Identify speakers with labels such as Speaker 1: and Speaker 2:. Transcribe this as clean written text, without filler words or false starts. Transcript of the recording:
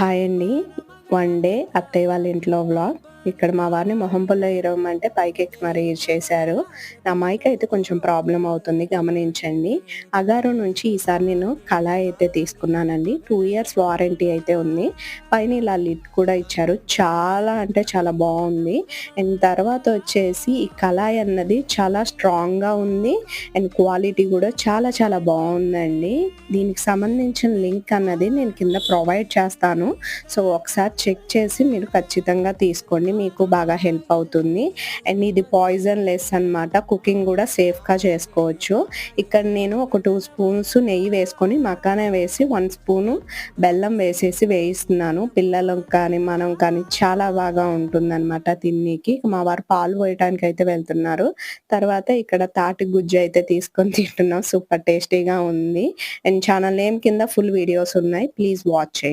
Speaker 1: Hi అండి. One day అత్తయ్య వాళ్ళ ఇంట్లో వ్లాగ్. ఇక్కడ మా వారిని మొహం పుల్ల ఇరవమంటే పైకెక్కి మరీ చేశారు. నా మైక్ అయితే కొంచెం ప్రాబ్లమ్ అవుతుంది గమనించండి. అగారో నుంచి ఈసారి నేను కళాయి అయితే తీసుకున్నానండి. 2 ఇయర్స్ వారంటీ అయితే ఉంది. పైన ఇలా లిడ్ కూడా ఇచ్చారు. చాలా అంటే చాలా బావుంది. అండ్ తర్వాత వచ్చేసి ఈ కళాయి అన్నది చాలా స్ట్రాంగ్‌గా ఉంది. అండ్ క్వాలిటీ కూడా చాలా చాలా బావుందండి. దీనికి సంబంధించిన లింక్ అన్నది నేను కింద ప్రొవైడ్ చేస్తాను. సో, ఒకసారి చెక్ చేసి మీరు ఖచ్చితంగా తీసుకోండి. మీకు బాగా హెల్ప్ అవుతుంది. అండ్ ఇది పాయిజన్ లెస్ అనమాట. కుకింగ్ కూడా సేఫ్‌గా చేసుకోవచ్చు. ఇక్కడ నేను ఒక 2 స్పూన్స్ నెయ్యి వేసుకొని మకానా వేసి 1 స్పూను బెల్లం వేసేసి వేయిస్తున్నాను. పిల్లలకు కానీ, మనం కానీ చాలా బాగా ఉంటుందనమాట తిననీకి. మా వారు పాలు పోయటానికైతే వెళ్తున్నారు. తర్వాత ఇక్కడ తాటి గుజ్జు అయితే తీసుకొని తింటున్నాం. సూపర్ టేస్టీగా ఉంది. అండ్ ఛానల్ నేమ్ కింద ఫుల్ వీడియోస్ ఉన్నాయి. ప్లీజ్ వాచ్ చేయండి.